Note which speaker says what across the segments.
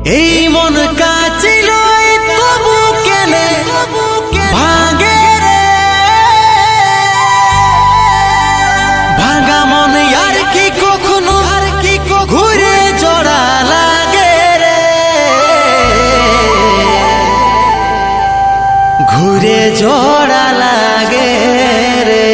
Speaker 1: এই মন কাছিল তবু কেনে ভাঙে রে, ভাঙা মন আর কি কখনো ঘুরে জোড়া লাগে রে, ঘুরে জোড়া লাগে রে।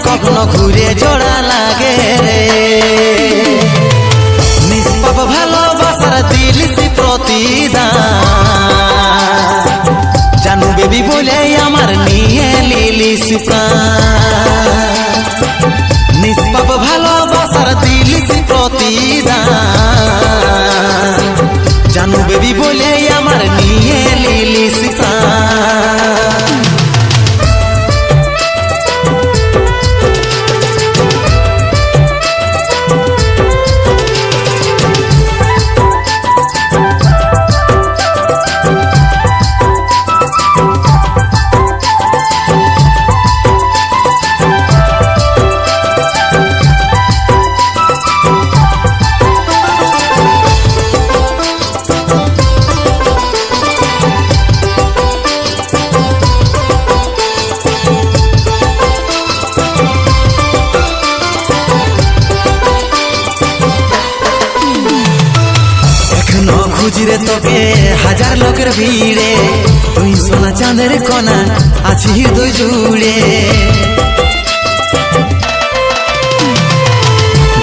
Speaker 1: কখনো ঘুরে জোড়া লাগে রে, নিষ্পাপ ভালোবাসার দিলিসি প্রতিদান, জানু বেবি বলে আমার নিয়ে লিলিস প্রাণ, নিষ্পাপ ভালোবাসার দিলিসি প্রতিদান, জানু বেবি বলে আমার নিয়ে লিলিস প্রাণ। খুঁজিরে তোকে হাজার লোকের ভিড়ে, তুই সোনা চাঁদের কণা আছি হৃদয় জুড়ে,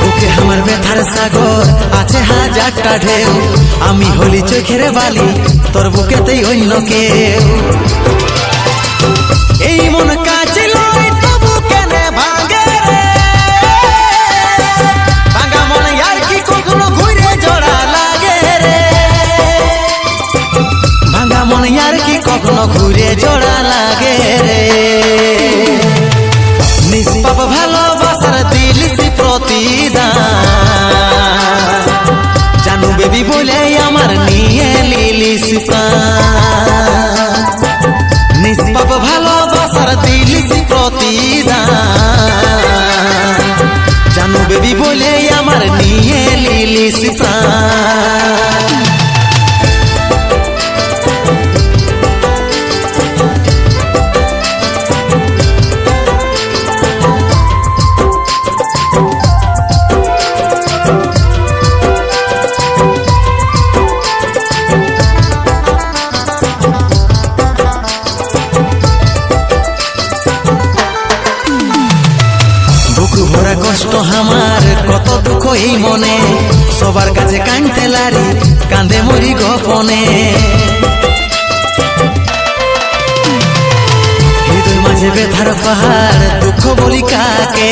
Speaker 1: বুকে আমার ব্যথার সাগর আছে হাজারটা ঢেউ, আমি হলি চোখের বালি তোর বুকেতেই অন্য কেউ, এই মন কাছিল তবু কেনে ভাঙে রে, ভাঙা মন আর কি কখনো ঘুরে জোড়া লাগে রে, ভাঙা মন আর কি কখনো ঘুরে জোড়া লাগে রে, নিষ্পাপ ভালোবাসার দিলিসি প্রতিদান, জানু বেবি বলে আমার নিয়ে লিলিস প্রাণ, নিষ্পাপ ভালোবাসার দিলিসি প্রতিদান, জানু বেবি বলে আমার নিয়ে লিলিস প্রাণ। কষ্ট আমার কত দুঃখ এই মনে, সবার কাছে কাঁদতে লারি কাঁদে মরি গোপনে, হৃদয় মাঝে ব্যথার পাহাড় দুঃখ বলি কাকে,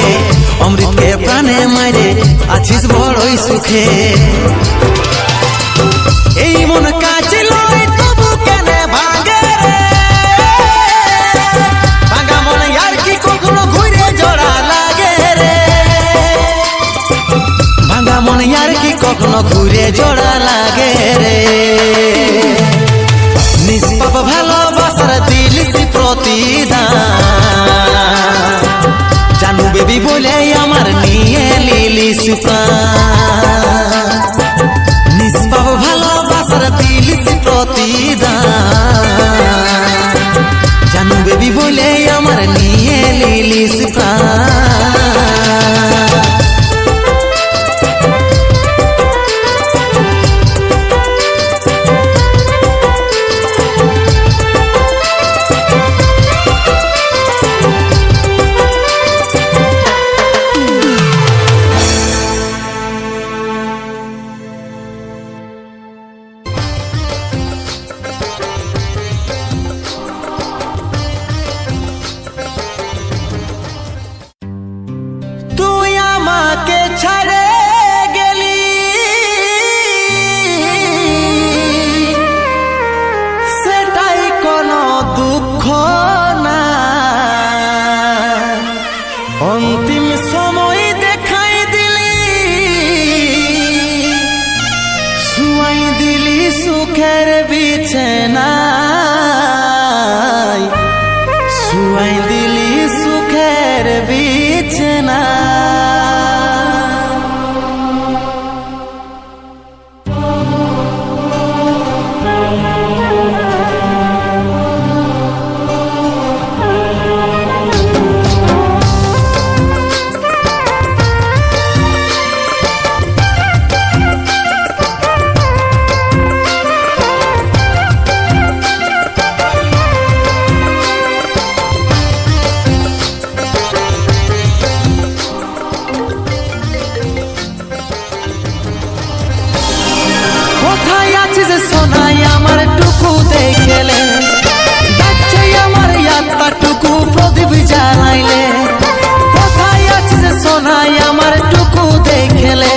Speaker 1: অমৃতকে প্রাণে মারে আছিস বড়ই সুখে, এই মন কাছিল তবু কেনে ভাঙে রে, ভাঙা মন আর কি কখনো ঘুরে জোড়া লাগে রে, ভাঙা মন আর কি কখনো ঘুরে জোড়া লাগে রে, নিষ্পাপ ভালোবাসার দিলিসি প্রতিদান, জানু বেবি বলে আমার নিয়ে লিলিস প্রাণ, বিছানায় শুয়াই দিলি সুখের বিছানা। সোনাই আমার টুকু দেখলে ডাকছে আমার আত্মা টুকু প্রদীপ জ্বালাইলে। কোথায় আছে সোনাই আমার টুকু দেখলে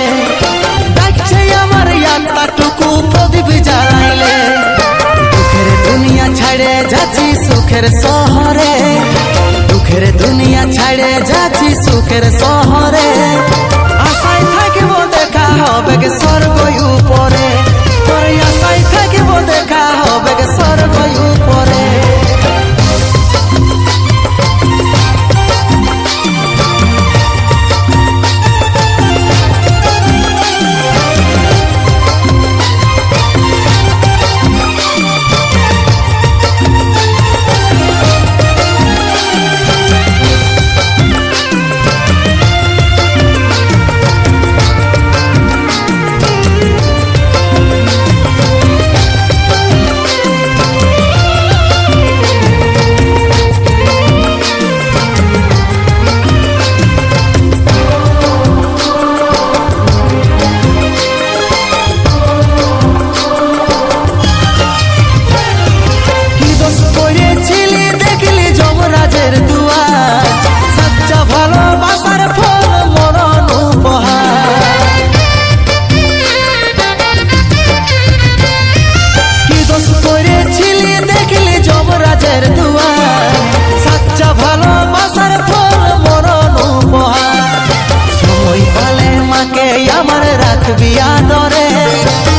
Speaker 1: ডাকছে আমার আত্মা টুকু প্রদীপ জ্বালাইলে। দুঃখের দুনিয়া ছাড়ে যাচ্ছি সুখের শহরে, দুঃখের দুনিয়া ছাড়ে যাচ্ছি সুখের শহরে। আশায় থাকিব দেখা হবে স্বর্গ উপরে, আশায় থাকিব দেখা হবে স্বর্গ উপরে।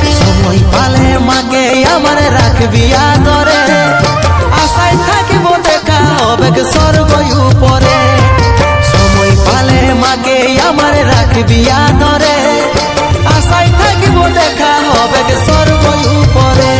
Speaker 1: সময় পালে মাকে আমার রাখবি আদরে, আশায় থাকিব দেখা হবে স্বর্গ উপরে। সময় পালে মাকে আমার রাখবি আদরে, আশায় থাকিব দেখা হবে স্বর্গ উপরে।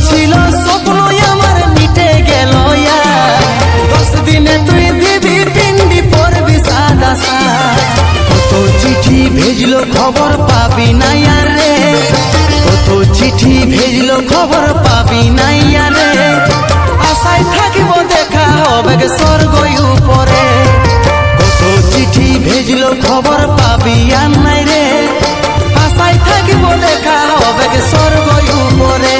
Speaker 1: ছিল স্বপ্ন আমার মিটে গেল, 10 দিনে তুই দিবি পিন্ডি পরবি সাদা সাজ। কত চিঠি ভেজলো খবর পাবি না রে, কত চিঠি ভেজলো খবর পাবি না রে। আশায় থাকিব দেখা হবে স্বর্গ উপরে, কত চিঠি ভেজলো খবর পাবি আর নাই রে। আশায় থাকিব দেখা হবে স্বর্গ উপরে,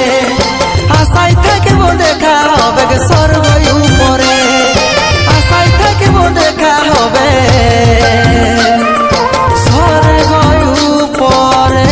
Speaker 1: আশায় থাকিব দেখা হবে স্বর্গ উপরে, আশায় থাকিব দেখা হবে স্বর্গ উপরে।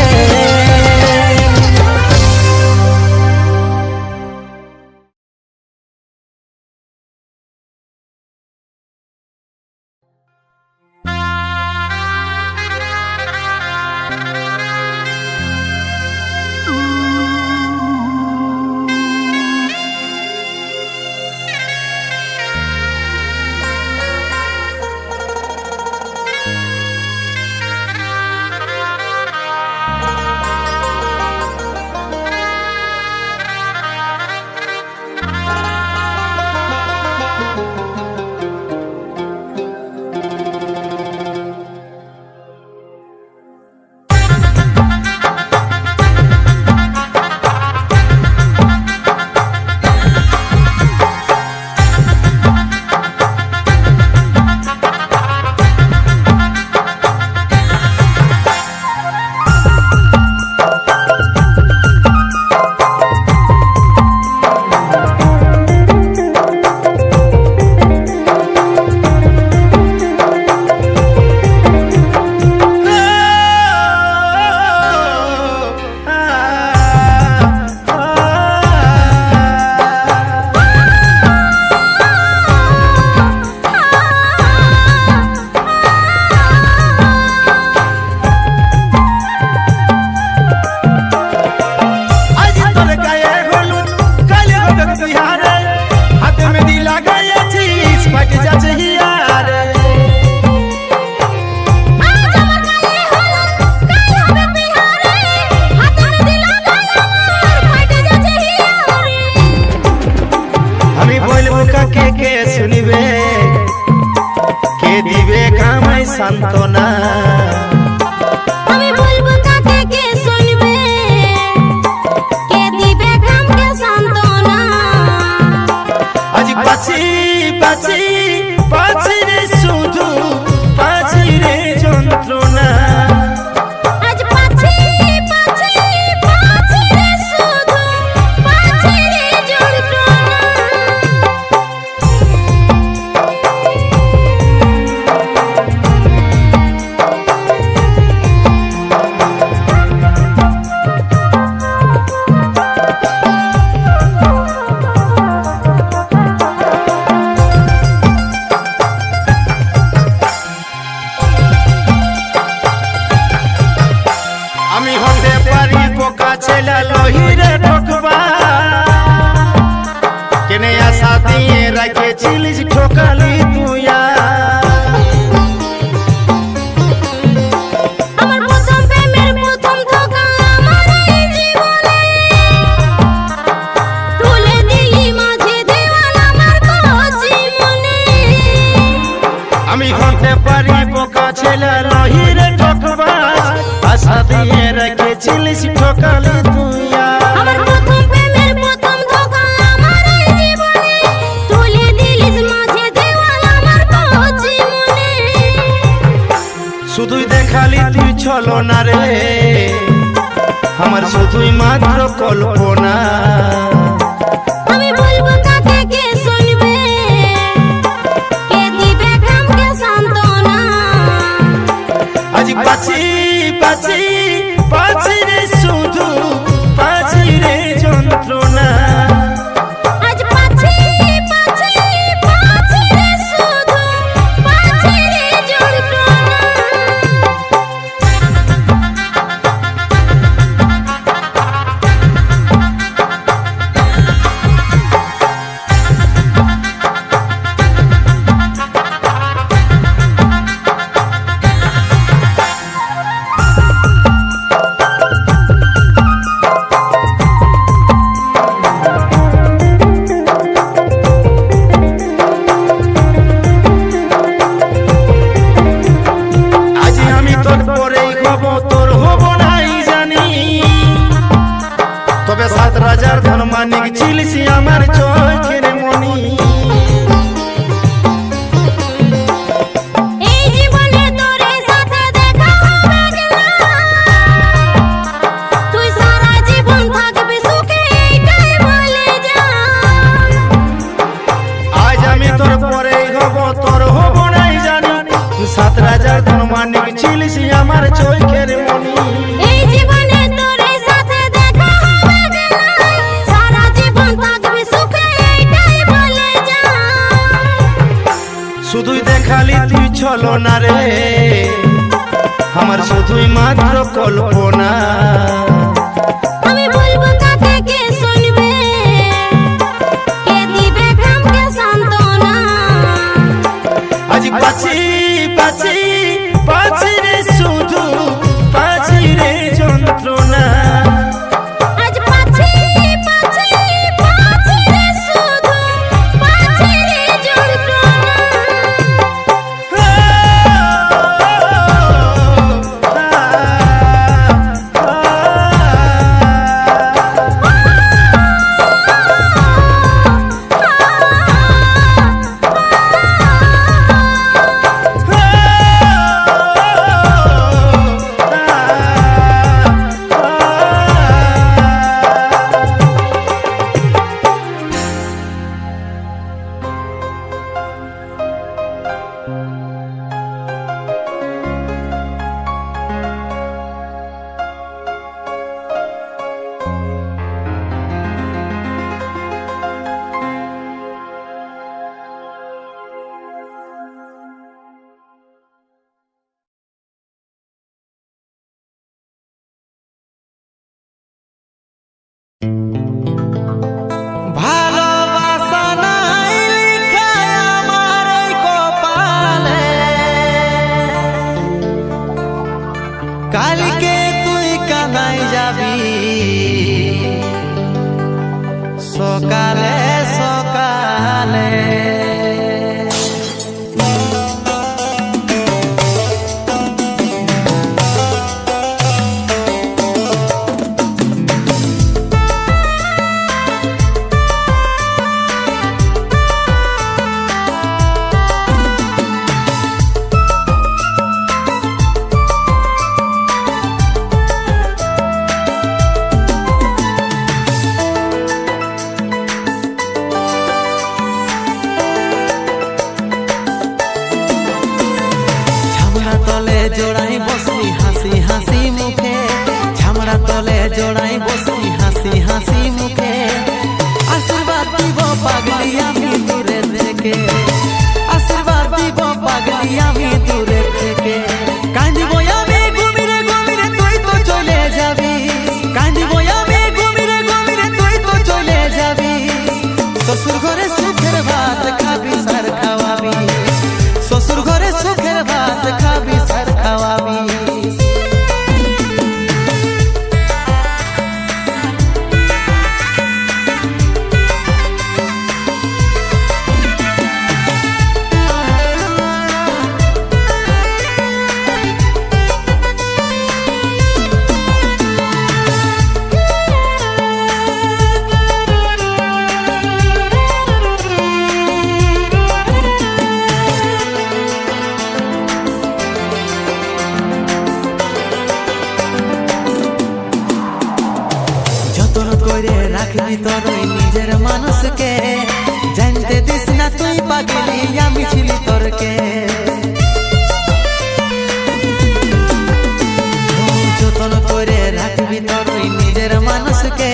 Speaker 2: আমি বলবো কাকে কে শুনিবে, কে দিবে কামাই সান্ত্বনা।
Speaker 3: আমি বলবো কাকে কে শুনবে, কে দিবে কামকে সান্ত্বনা।
Speaker 2: আজ পাছি পাছি পাছি রে শুধু পাছি রে যন্ত্রণা।
Speaker 3: আজ পাছি পাছি পাছি রে শুধু পাছি রে যন্ত্রণা।
Speaker 2: আমি হতে পারি বোকা ছেলে লহিরে ঠকবা, কেনে আশা দিয়ে রাখেছিলিস ঠকালি তুইয়া।
Speaker 3: আমার প্রথম প্রেমের প্রথম ধোঁকা আমার এই জীবনে, তুলে দিলি মাঝে দেওয়াল আমার কচি মনে।
Speaker 2: আমি হতে পারি বোকা ছেলে লহিরে ঠকবা, আশা দিয়ে রেখেছিলিস ঠকালি তুইয়া।
Speaker 3: আমার প্রথম প্রেমের প্রথম ধোঁকা আমার এই জীবনে, তুলে দিলিস মাঝে দেওয়াল আমার কচি মনে।
Speaker 2: শুধুই দেখালি তুই ছলনা রে, আমার শুধুই মাত্র কল্পনা।
Speaker 3: আমি বলবো কাকে কে শুনবে, কে দিবে কামকে সান্ত্বনা।
Speaker 2: আজ পাছি পাছি পাছি রে শুধু পাছি রে যন্ত্রণা।
Speaker 3: আজ পাছি পাছি পাছি রে শুধু পাছি রে যন্ত্রণা।
Speaker 2: আজ আমি তোর পরেই হব, তোর হব নাই জানি, তবে ৭ রাজার ধন মানিক ছিলিস আমার চোখের মনি।
Speaker 3: এই জীবনে তোর সাথে দেখা হবে না, তুই সারা জীবন থাকবি সুখে এইটাই বলে যা।
Speaker 2: আজ আমি তোর পরেই হব, তোর হব নাই জানি, ৭ রাজার ধন মানিক ছিলিস আমার চোখের মনি।
Speaker 3: এই জীবনে তোর সাথে দেখা হবে না, সারা জীবন থাকবি সুখে এইটাই বলে যা।
Speaker 2: শুধুই দেখালি তুই ছলনা রে, আমার শুধুই মাত্র কল্পনা।
Speaker 3: আমি বলবো কাকে কে শুনবে, কে দিবে কামকে সান্ত্বনা।
Speaker 2: আজ পাছি পাছি পাছি রে শুধু পাছি রে যন্ত্রণা।
Speaker 3: আজ পাছি পাছি পাছি রে শুধু পাছি রে যন্ত্রণা।
Speaker 2: আ, আ, আ,
Speaker 1: জোড়াই বসবি হাসি হাসি মুখে, ঝামড়া তলে জোড়াই বসবি হাসি হাসি মুখে। আশীর্বাদ দিব পাগলি আমি দূরে থেকে, আশীর্বাদ দিব পাগলি আমি দূরে থেকে। কাঁদিব আমি গভীরে গভীরে তুই তো চলে যাবি, কাঁদিব আমি গভীরে গভীরে তুই তো চলে যাবি। শ্বশুর ঘরে সুখের ভাত খাবি সার খাওয়াবি, শ্বশুর ঘরে সুখের ভাত খাবি সার খাওয়াবি। যতন করে রাখবি তোর ওই নিজের মানুষকে, জানতে দিস না তুই পাগলি আমি ছিলি তোরকে। যতন করে রাখবি তোর ওই নিজের মানুষকে,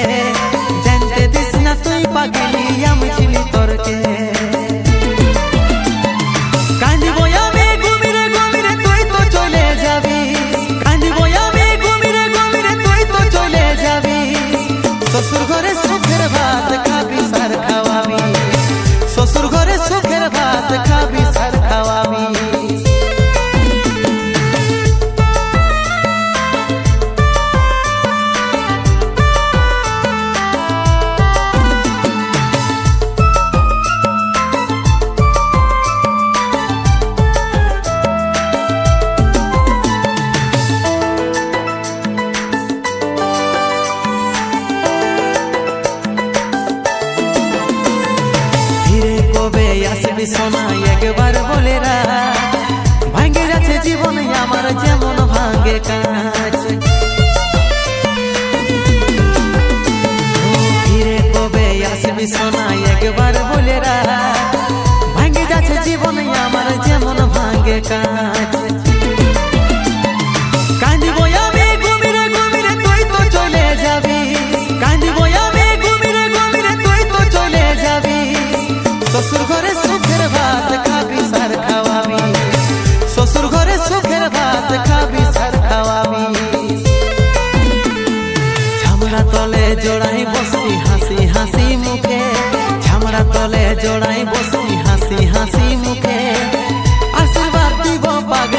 Speaker 1: জানতে দিস না তুই পাগলি আমি ছিলি তোরকে। কাঁদিব আমি গভীরে গভীরে তুই তো চলে যাবি, কাঁদিব আমি গভীরে গভীরে তুই তো চলে যাবি। শ্বশুর ঘরে সুখের ভাত খাবি সার খাওয়াবি, শ্বশুর ঘরে সুখের ভাত খাবি সার খাওয়াবি। ধীরে কবে আসবি সোনা একবার বলে রাখ, ভাঙে যাচ্ছে জীবন আমার যেমন ভাঙে কাঁচ। ধীরে কবে আসবি সোনা একবার বলে রাখ, ভাঙে যাচ্ছে জীবন আমার যেমন ভাঙে কাঁচ। কাঁদিব আমি গভীরে গভীরে তুই তো চলে যাবি, কাঁদিব আমি গভীরে গভীরে তুই তো চলে যাবি। শ্বশুর ঘরে সুখের ভাত খাবি সার খাওয়াবি, শ্বশুর ঘরে সুখের ভাত খাবি সার খাওয়াবি। ঝামড়া তলে জোড়াই বসবি হাসি হাসি মুখে, ঝামড়া তলে জোড়াই বসবি হাসি হাসি মুখে। আশীর্বাদ দিব পাগলি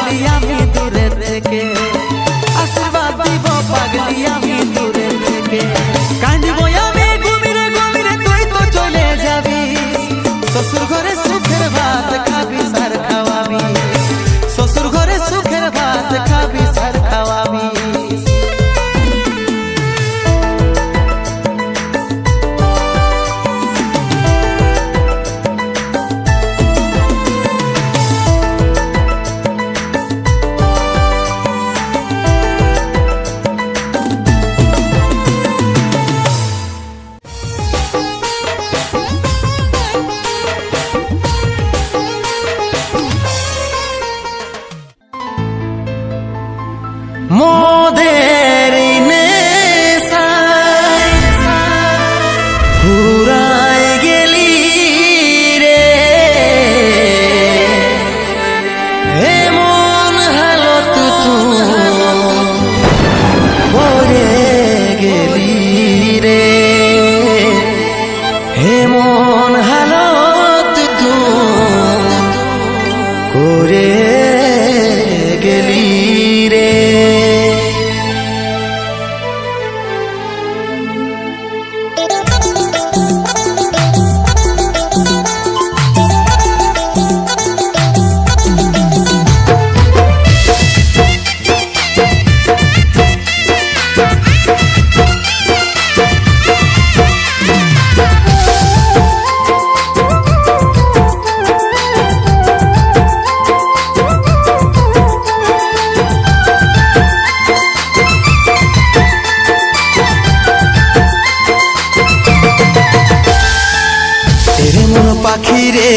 Speaker 1: এরে মন পাখি রে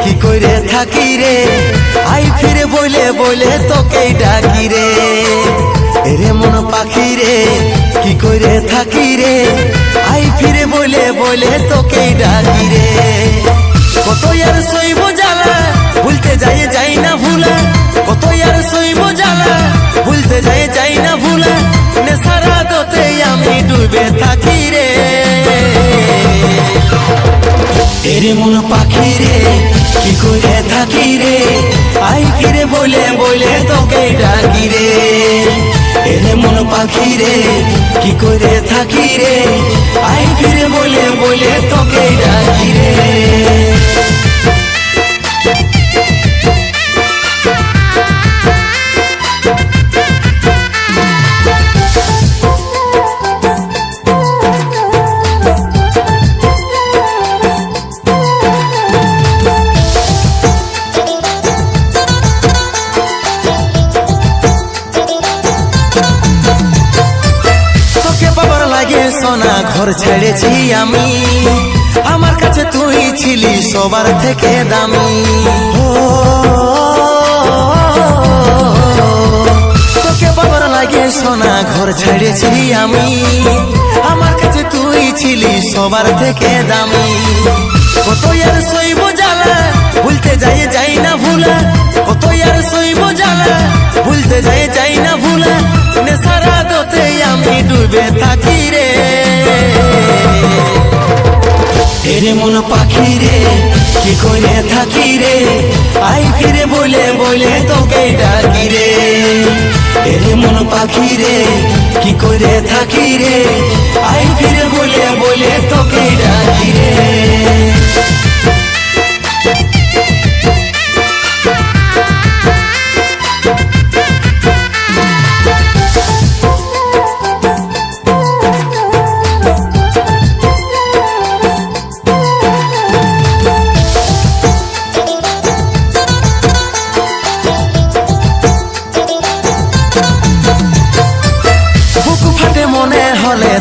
Speaker 1: কি করে থাকি রে আই ফিরে বলে বলে তোকে ডাকি রে এরে মন পাখি রে কি করে থাকি রে আই ফিরে বলে বলে তোকে ডাকি রে কত আর সইব জ্বালা ভুলতে যাই না ভুলা কত আর সইব জ্বালা ভুলতে যাই না ভুলা নেশারা দোতে আমি ডুবে থাকি রে এরে মন পাখি রে কি করে থাকি রে আই ফিরে বলে বলে তোকে ডাকি রে এরে মন পাখি রে কি করে থাকি রে আই ফিরে বলে বলে তোকে ডাকি রে সোনা ঘর ছেড়েছি আমি আমার কাছে তুই ছিলি সবার থেকে দামি তোকে বাবার লাগে সোনা ঘর ছেড়েছি আমি আমার কাছে তুই ছিলি সবার থেকে দামি কত আর সইব জ্বালা ভুলতে যাই না ভুলা কত আর সইব জ্বালা ভুলতে যাই না ভুলা নেশারা দোতে আমি ডুবে থাকি রে এরে মন পাখি রে কি করে থাকি রে আই ফিরে বলে বলে তোকে ডাকি রে এরে মন পাখি রে কি করে থাকি রে আই ফিরে বলে বলে তোকে ডাকি রে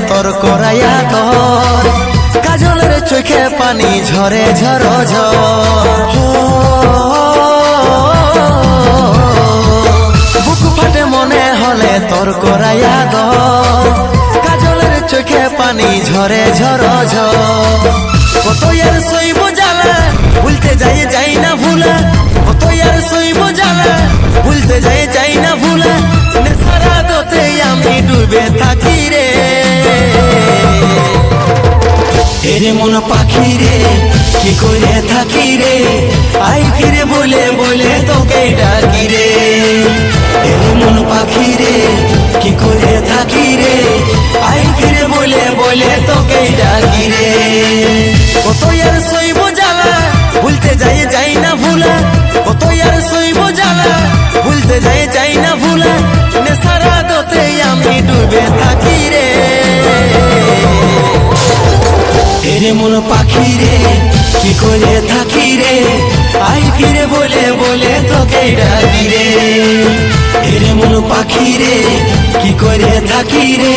Speaker 1: তোর করাইয়া তোর কাজলের চোখে পানি ঝরে ঝর বুক ফাটে মনে হলে তোর করাইয়া তোর কাজলের চোখে পানি ঝরে ঝর কত আর সইব জ্বালা ভুলতে যাই না ভুলা কত আর সইব জ্বালা ভুলতে যাই না ভুলা নেশারা দোতে আমি ডুবে থাকি রে এরে মন পাখি রে কি করে থাকি রে আই ফিরে বলে বলে তোকে ডাকি রে এরে মন পাখি রে কি করে থাকি রে আই ফিরে বলে বলে তোকে ডাকি রে কত আর সইব জ্বালা ভুলতে যাই না ভুলা কত আর সইব জ্বালা ভুলতে যাই না ভুলা নেশারা দোতে আমি ডুবে থাকি রে এরে মন পাখি রে কি করে থাকি রে আই ফিরে বলে বলে তোকে ডাকি রে এরে মন পাখি রে কি করে থাকি রে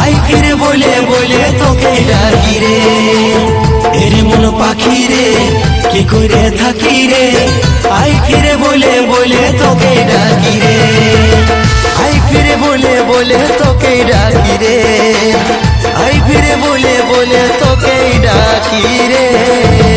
Speaker 1: আই ফিরে বলে বলে তোকে ডাকি রে এরে মন পাখি রে কি করে থাকি রে আই ফিরে বলে বলে তোকে ডাকি রে আই ফিরে বলে বলে তোকে ডাকি রে আই ফিরে বলে বলে তোকে ডাকি রে।